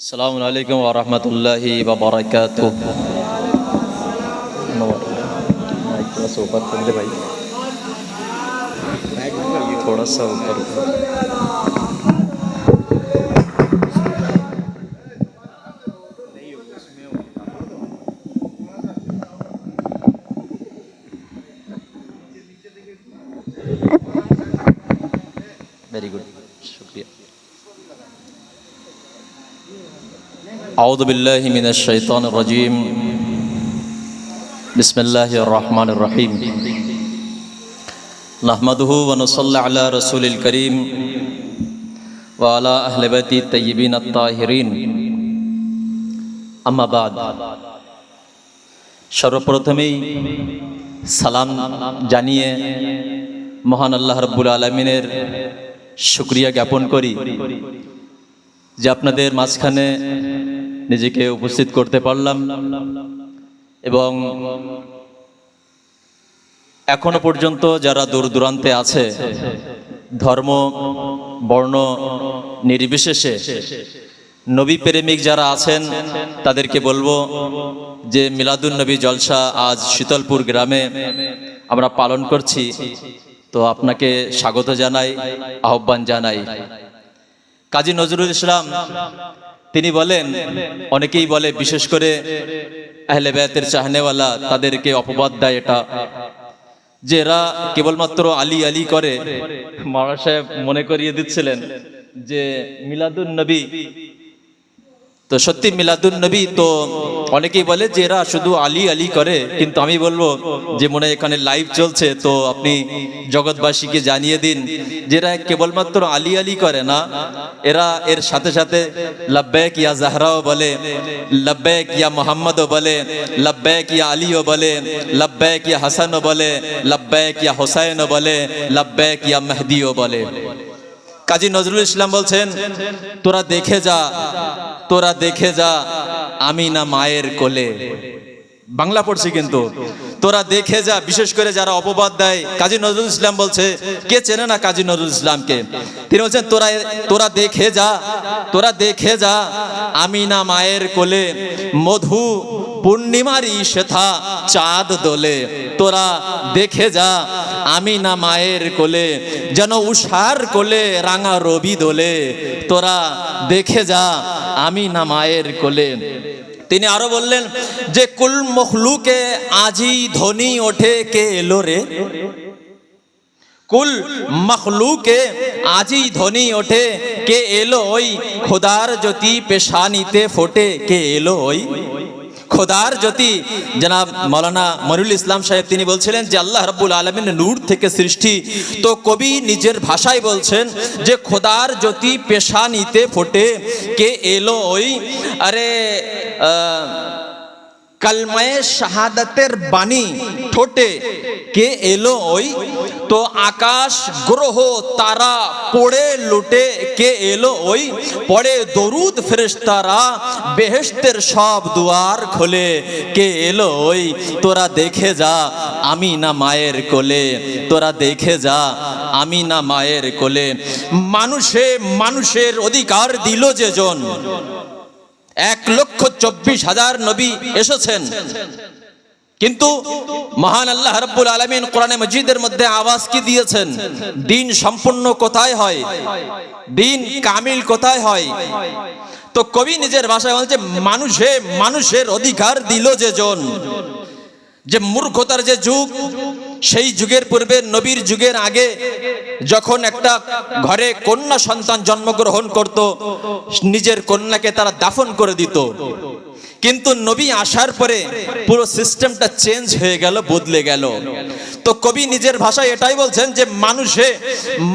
अस्सलामु अलैकुम व रहमतुल्लाहि व बरकातुह। माइक थोड़ा सा ऊपर कर दे भाई, थोड़ा सा ऊपर कर। वेरी गुड, शुक्रिया। औज़ु बिल्लाहि मिनश शैतानिर रजीम, बिस्मिल्लाहिर रहमानिर रहीम। नहमदुहु व नुसल्ली अला रसूलिल करीम व अला अहले बैति तय्यिबीन अत्ताहिरीन, अम्मा बाद। सर्वप्रथमेই সালাম জানিয়ে মহান আল্লাহ রাব্বুল আলামিনের শুকরিয়া জ্ঞাপন করি যে আপনাদের মাঝখানে নিজেকে উপস্থিত করতে পারলাম এবং এখনো পর্যন্ত যারা দূর দূরান্তে আছে, ধর্ম বর্ণ নির্বিশেষে নবী প্রেমিক যারা আছেন তাদেরকে বলবো যে মিলাদুন নবী জলসা আজ শীতলপুর গ্রামে আমরা পালন করছি। তো আপনাকে স্বাগত জানাই, আহ্বান জানাই। কাজী নজরুল ইসলাম তিনি বলেন, অনেকেই বলে বিশেষ করে আহলে বায়াতের চাহনেওয়ালা তাদেরকে অপবাদ দেয় এটা যে এরা কেবলমাত্র আলী আলী করে। মাওলানা সাহেব মনে করিয়ে দিচ্ছিলেন যে মিলাদুন নবী, তো সত্যি মিলাদুন নবী তো অনেকেই বলে যে এরা শুধু আলী আলী করে, কিন্তু আমি বলবো যে মনে এখানে লাইভ চলছে, তো আপনি জগৎবাসীকে জানিয়ে দিন যে এরা কেবলমাত্র আলী আলী করে না, এরা এর সাথে সাথে লব্বাইক ইয়া জাহরাও বলে, লব্বাইক ইয়া মুহাম্মদও বলে, লব্বাইক ইয়া আলীও বলে, লব্বাইক ইয়া হাসানও বলে, লব্বাইক ইয়া হোসাইনও বলে, লব্বাইক ইয়া মেহদিও বলে। কাজী নজরুল ইসলাম বলছেন, তোরা দেখে যা, তোরা দেখে যা আমিনা মায়ের কোলে। বাংলা পড়ছি কিন্তু, তোরা দেখে যা। বিশেষ করে যারা অপবাদ দেয়, কাজী নজরুল ইসলাম বলছে, কে চেনে না কাজী নজরুল ইসলামকে? তিনি বলছেন তোরা দেখে যা, তোরা দেখে যা আমিনা মায়ের কোলে, মধু পূর্ণিমারি শেথা চাঁদ দোলে। তোরা দেখে যা আমিনা মায়ের কোলে, যেন উষার কোলে রাঙা রবি দোলে। তোরা দেখে যা আমিনা মায়ের কোলে। তিনি আরো বললেন যে কুল মখলুকে আজি ধ্বনি ওঠে কে এলো রে, কুল মখলুকে আজি ধ্বনি ওঠে কে এলো ওই, খোদার জ্যোতি পেশানিতে ফোটে কে এলো ওই। খোদার জ্যোতি জনাব মাওলানা মনিরুল ইসলাম সাহেব তিনি বলছিলেন যে আল্লাহ রাব্বুল আলামিনের নূর থেকে সৃষ্টি। তো কবি নিজের ভাষায় বলছেন যে খোদার জ্যোতি পেশানিতে ফোটে কে এলো ওই। আরে কলমায়ে শাহাদাতের বাণী ঠোঁটে কে এলো ওই। তো আকাশ গ্রহ তারা পড়ে লুটে কে এলো ওই। পড়ে দরুদ ফেরেশতারা বেহেশতের সব দুয়ার খোলে কে এলো ওই। তোরা দেখে যা আমিনা মায়ের কোলে, তোরা দেখে যা আমিনা মায়ের কোলে। মানুষের অধিকার দিল যে জন, 1,24,000 নবী এসেছেন, কিন্তু মহান আল্লাহ রাব্বুল আলামিন কোরআনে মজিদের মধ্যে আওয়াজ কি দিয়েছেন? দিন সম্পূর্ণ কোথায় হয়, দিন কামিল কোথায় হয়? তো কবি নিজের ভাষায় বলছে মানুষের অধিকার দিল যে জন। যে মূর্খতার যে যুগ, সেই যুগের পূর্বে নবীর যুগের আগে যখন একটা ঘরে কন্যা সন্তান জন্মগ্রহণ করত, নিজের কন্যাকে তারা দাফন করে দিত। কিন্তু নবী আসার পরে পুরো সিস্টেমটা চেঞ্জ হয়ে গেল, বদলে গেল। তো কবি নিজের ভাষায় এটাই বলছেন যে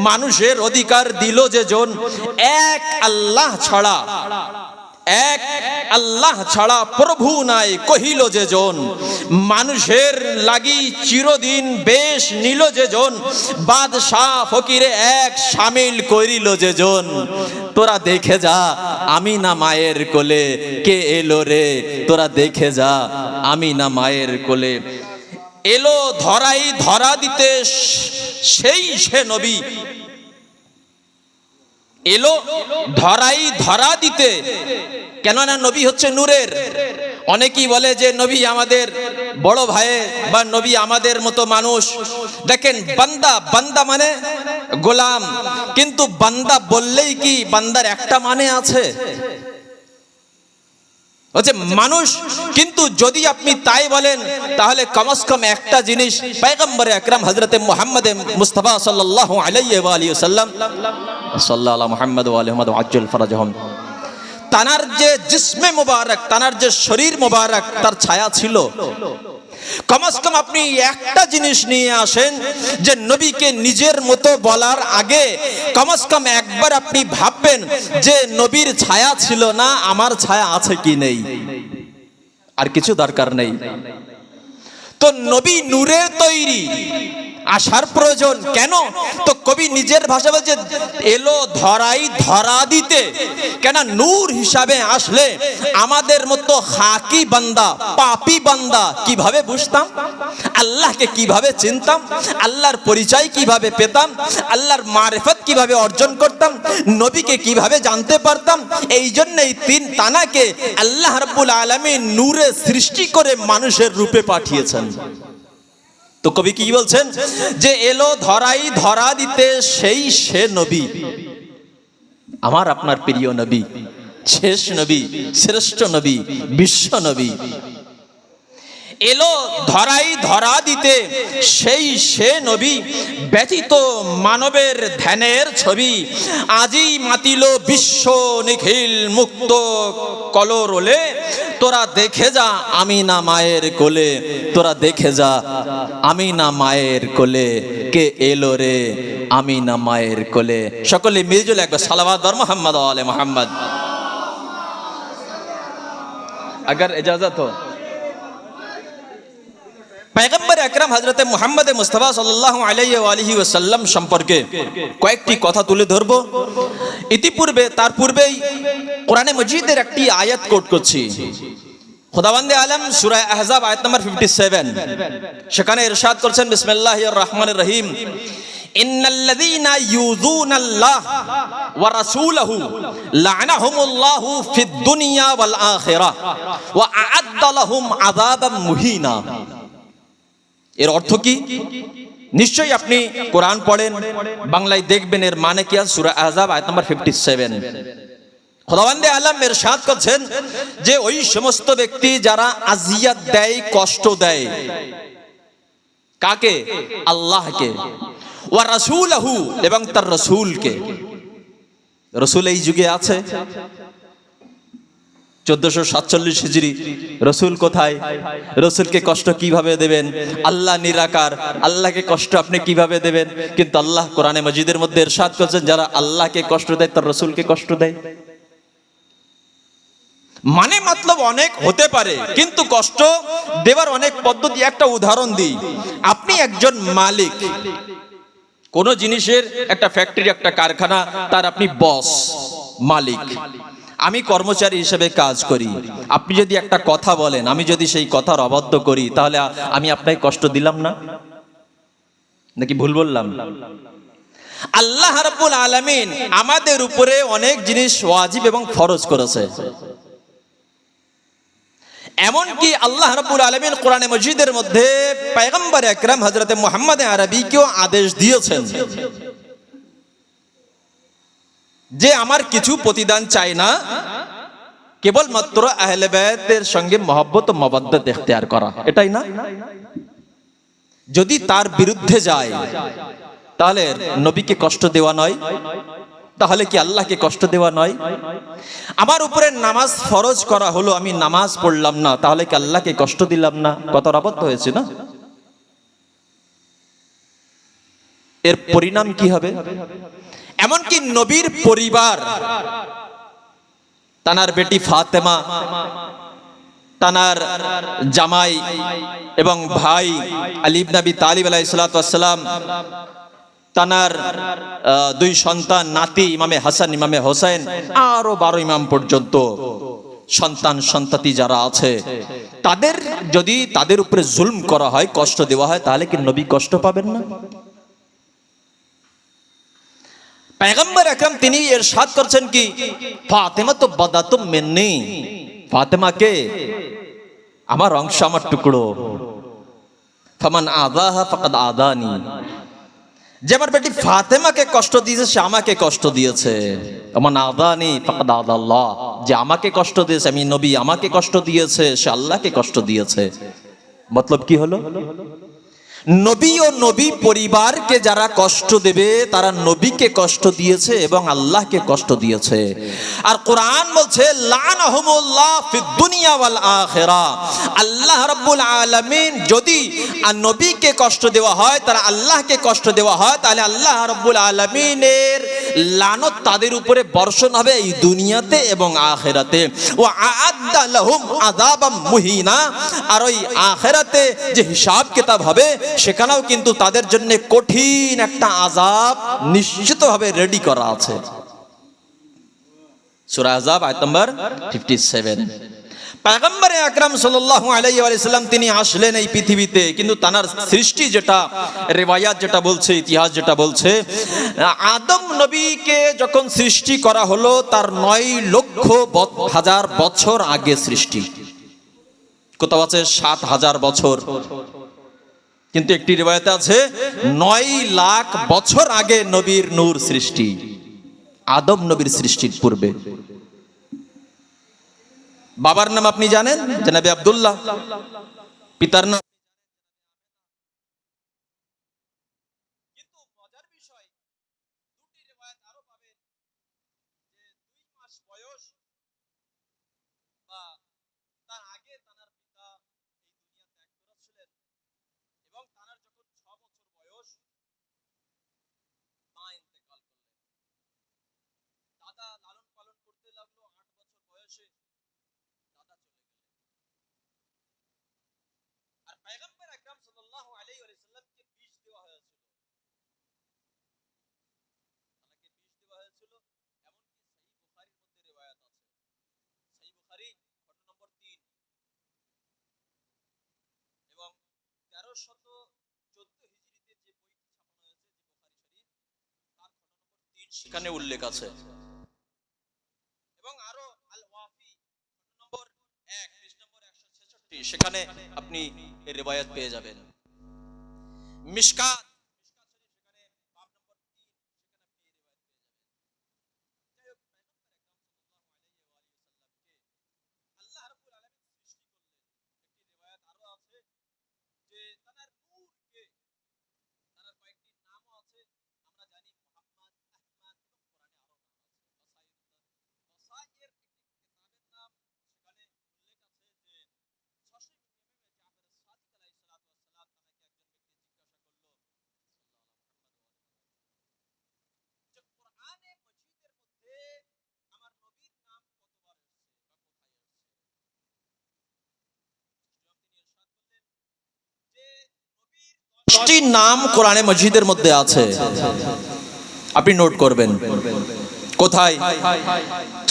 মানুষের অধিকার দিল যে জন, এক আল্লাহ ছাড়া, এক আল্লাহ ছাড়া প্রভু নাই কহিল যে জন। মানুষের লাগি চিরদিন বেশ নিল যে জন, বাদশাহ ফকিরে এক শামিল করিল যে জন। তোরা দেখে যা আমিনা মায়ের কোলে কে এলো রে, তোরা দেখে যা আমিনা মায়ের কোলে। এলো ধরাই ধরা দিতে সেই সে নবী, এলো ধরাই ধরা দিতে, কেননা নবী হচ্ছে নূরের। অনেকেই বলে যে নবী আমাদের বড় ভাই বা নবী আমাদের মতো মানুষ। দেখেন, বান্দা, বান্দা মানে গোলাম, কিন্তু বান্দা বললেই কি বান্দার একটা মানে আছে? হচ্ছে মানুষ। কিন্তু যদি আপনি তাই বলেন তাহলে কমস কম একটা জিনিস পয়গম্বর আকরাম হযরতে মুহাম্মদ মুস্তাফা সাল্লাল্লাহু আলাইহি ওয়া আলিহি ওয়াসাল্লাম সাল্লাল্লাহু মুহাম্মদ ওয়া আলিহি ওয়া আজ্জাল ফরাজহুম, তানার যে জিসমে মুবারক, তানার যে শরীর মুবারক, তার ছায়া ছিল। কমস কম আপনি একটা জিনিস নিয়ে আসেন যে নবীকে নিজের মতো বলার আগে কমস কম একবার আপনি ভাববেন যে নবীর ছায়া ছিল না, আমার ছায়া আছে কি নেই। আর কিছু দরকার নেই। তো নবী নূরের তৈরি, আসার প্রয়োজন কেন? তো কবি নিজের ভাষা বলছে এলো ধরাই ধরা দিতে। কেন? নূর হিসাবে আসলে আমাদের মতো খাকি বান্দা, পাপী বান্দা কিভাবে বুঝতাম, আল্লাহকে কিভাবে চিনতাম, আল্লাহর পরিচয় কিভাবে পেতাম, আল্লাহর মারিফত কিভাবে অর্জন করতাম, নবীকে কিভাবে জানতে পারতাম। এই জন্যই তানাকে আল্লাহ রাব্বুল আলামিন নূরে সৃষ্টি করে মানুষের রূপে পাঠিয়েছেন। তো কবি কি বলছেন যে এলো ধরাই ধরা দিতে সেই সে নবী, আমার আপনার প্রিয় নবী, শেষ নবী, শ্রেষ্ঠ নবী, বিশ্ব নবী। এলো ধরাই ধরা দিতে সেই সে নবী, ব্যতীত মানবের ধ্যানের ছবি, আজি মাতিল বিশ্ব নিখিল মুক্ত কলরোলে, তোরা দেখে যা আমিনা মায়ের কোলে, তোরা দেখে যা আমিনা মায়ের কোলে, কে এলো রে আমিনা মায়ের কোলে। সকলে মিলজুল একবার সালাওয়াত দর মোহাম্মদ আলে মোহাম্মদ। अगर इजाजत हो পয়গম্বর আকরাম হযরতে মুহাম্মদ মুস্তাফা সাল্লাল্লাহু আলাইহি ওয়া আলিহি ওয়াসাল্লাম সম্পর্কে কয়েকটি কথা তুলে ধরব। ইতিপূর্বে তার পূর্বেই কোরআনে মজিদের একটি আয়াত কোট করছি। খোদাবন্দে আলম সূরা আহজাব আয়াত নম্বর 57, সেখানে ইরশাদ করছেন বিসমিল্লাহির রহমানির রহিম, ইন্নাল্লাযীনা ইউযুনাল্লাহ ওয়া রাসূলাহু লা'নাহুমুল্লাহু ফিদ দুনিয়া ওয়াল আখিরাহ ওয়া আ'আদ্দা লাহুম আযাবাম মুহিনা। এর অর্থ কি? নিশ্চয়ই আপনি কোরআন পড়েন, বাংলায় দেখবেন এর মানে কি। সূরা আহজাব আয়াত নম্বর 57 খোদাবন্দে আলম ইরশাদ করছেন যে ওই সমস্ত ব্যক্তি যারা আযিয়াত দেয়, কষ্ট দেয়, কাকে? আল্লাহকে, ওয়া রাসূলহু, এবং তার রাসূলকে। রাসূল এই যুগে আছে 1447 হিজরি। রাসূল কোথায়? রাসূলকে কষ্ট কিভাবে দেবেন? আল্লাহ নিরাকার, আল্লাহকে কষ্ট আপনি কিভাবে দেবেন? কিন্তু আল্লাহ কোরআনে মজিদের মধ্যে ইরশাদ করেছেন যারা আল্লাহকে কষ্ট দেয় তার রাসূলকে কষ্ট দেয়। মানে মতলব অনেক হতে পারে, কিন্তু কষ্ট দেওয়ার অনেক পদ্ধতি। একটা উদাহরণ দিই। আপনি একজন মালিক, কোন জিনিসের, একটা ফ্যাক্টরি, একটা কারখানা, তার আপনি বস, মালিক। আমি কর্মচারী হিসেবে কাজ করি। আপনি যদি একটা কথা বলেন, আমি যদি সেই কথার অবাধ্য করি, তাহলে আমি আপনাকে কষ্ট দিলাম না? নাকি ভুল বললাম? আল্লাহ রাব্বুল আলামিন আমাদের উপরে অনেক জিনিস ওয়াজিব এবং ফরজ করেছে। এমনকি আল্লাহ রাব্বুল আলামিন কোরআনে মজিদের মধ্যে পয়গম্বর আকরাম হযরতে মুহাম্মদ আরবীকেও আদেশ দিয়েছেন যে আমার কিছু প্রতিদান চাই না, কেবলমাত্র আহলে বায়তের সঙ্গে মহব্বত ও মাওয়াদ্দাত ইখতিয়ার করা, এটাই না? যদি তার বিরুদ্ধে যায় তাহলে নবীকে কষ্ট দেওয়া নয়, তাহলে কি আল্লাহকে কষ্ট দেওয়া নয়? আমার উপরে নামাজ ফরজ করা হলো, আমি নামাজ পড়লাম না, তাহলে কি আল্লাহকে কষ্ট দিলাম না? কত অবাধ্য হয়েছে না? এর পরিণাম কি হবে? এমনকি নবীর পরিবার, তানার বেটি ফাতেমা, তানার জামাই এবং ভাই আলী ইবনে আবি তালিব আলাইহিস সালাতু ওয়াস সালাম, তানার দুই সন্তান নাতি ইমামে হাসান, ইমামে হোসেন, আরো 12 ইমাম পর্যন্ত সন্তান সন্ততি যারা আছে, তাদের যদি তাদের উপরে জুলম করা হয়, কষ্ট দেওয়া হয়, তাহলে কি নবী কষ্ট পাবেন না? पैगंबर আকরাম তিনি ইরশাদ করছেন কি, ফাতেমা তো বাদাতুম মিন্নি, ফাতেমা কে আমার অংশ, আমার টুকরো। ফামান আদাহা ফাকাদ আদানি, যে আমার বেটি ফাতেমাকে কষ্ট দিয়েছে সে আমাকে কষ্ট দিয়েছে। ফামান আদানি ফাকাদ আদাল্লাহ, যে আমাকে কষ্ট দিয়েছে, আমি নবী, আমাকে কষ্ট দিয়েছে সে আল্লাহকে কষ্ট দিয়েছে। মতলব কি হলো, নবী ও নবী পরিবারকে যারা কষ্ট দেবে তারা নবীকে কষ্ট দিয়েছে এবং আল্লাহকে কষ্ট দিয়েছে। আর কোরআন বলছে লানাহুমুল্লাহ ফিদ দুনিয়া ওয়াল আখিরা, আল্লাহ রাব্বুল আলামিন যদি নবীকে কষ্ট দেওয়া হয়, তারা আল্লাহকে কষ্ট দেওয়া হয়, তাহলে আল্লাহ রাব্বুল আলামিনের লানত তাদের উপরে বর্ষণ হবে এই দুনিয়াতে এবং আখিরাতে। ওয়া আ'আদ্দা লাহুম আযাবাম মুহিনা, আর ওই আখিরাতে যে হিসাব কিতাব হবে সেখানেও কিন্তু তাদের জন্য কঠিন একটা আযাব নিশ্চিতভাবে রেডি করা আছে। সূরা আহজাব আয়াত নম্বর 57। পয়গম্বর আকরাম সাল্লাল্লাহু আলাইহি ওয়া সাল্লাম তিনি আসলেন এই পৃথিবীতে, কিন্তু তার সৃষ্টি যেটা রিওয়ায়াত যেটা বলছে, ইতিহাস যেটা বলছে, আদম নবীকে যখন সৃষ্টি করা হলো তার 9,00,000 বছর আগে সৃষ্টি। কোথাও আছে 7,000 বছর, কিন্তু একটি রিওয়ায়াতে আছে 9 লাখ বছর আগে নবীর নূর সৃষ্টি, আদম নবীর সৃষ্টির পূর্বে। বাবার নাম আপনি জানেন, জনাবে আব্দুল্লাহ। পিতার নাম, কিন্তু মজার বিষয় দুটি রিওয়ায়াত আরো পাবেন যে 2 মাস বয়স বা তার আগে তার পিতা এই দুনিয়া ত্যাগ করেছিলেন, এবং তার যখন 6 বছর বয়স মা ইন্তেকাল করলেন। দাদা লালন পালন করতে লাগলো, 8 বছর বয়সে দাদা চলে গেলেন। আর পয়গম্বর আকরাম সাল্লাল্লাহু আলাইহি ওয়া সাল্লামকে বিষ দেওয়া হয়েছিল, তাকে বিষ দেওয়া হয়েছিল। এমনকি সহিহ বুখারীর মধ্যে রিওয়ায়াত আছে, সহিহ বুখারী খণ্ড নম্বর 3 এবং 1314 হিজরিতে যে বইটি ছাপানো হয়েছে, যে বুখারী শরীফ, তার খণ্ড নম্বর 3 সেখানে উল্লেখ আছে। এবং আরো আল ওয়াফি খণ্ড নম্বর 1 পৃষ্ঠা নম্বর 166, সেখানে আপনি এই রিওয়ায়াত পেয়ে যাবেন। মিশকাত শরীফ, সেখানে বাব নম্বর 3, সেখানে আপনি এই রিওয়ায়াত পেয়ে যাবেন। যাই হোক, পয়গম্বর আকরাম সাল্লাল্লাহু আলাইহি ওয়া সাল্লামকে আল্লাহ রাব্বুল আলামিন সৃষ্টি করলেন। একটি রিওয়ায়াত আরো আছে যে তার নূরকে, তার কয়েকটি নামও আছে, আমরা জানি মুহাম্মদ, আহমদ, এবং কোরআনে আরো নাম আছে। বাসায়ের একটি কিতাবের নাম, সেখানে উল্লেখ আছে যে ষষ্ঠ ইমাম জাফর সাদিক আলাইহিস সালাতু ওয়াস সালাম, তাকে একজন ব্যক্তি জিজ্ঞাসা করলো, যে কোরআনে মজিদের মধ্যে আমার নবীর নাম কতবার এসেছে বা কোথায় এসেছে? তিনি ইরশাদ করলেন যে নবীর 10টি নাম কোরআনে মজিদের মধ্যে আছে, আপনি নোট করবেন কোথায়।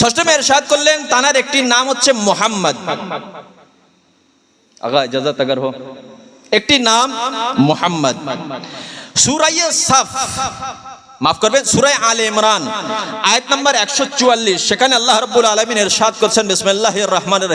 ষষ্ঠমে ইরশাদ করলেন তার একটি নাম হচ্ছে মুহাম্মদ। আগা ইজাজত अगर हो, একটি নাম মুহাম্মদ। সূরা সাফ, মাফ করবেন, সূরা আলে ইমরান আয়াত নম্বর 144, সেখানে আল্লাহ রাব্বুল আলামিন ইরশাদ করছেন, বিসমিল্লাহির রহমানির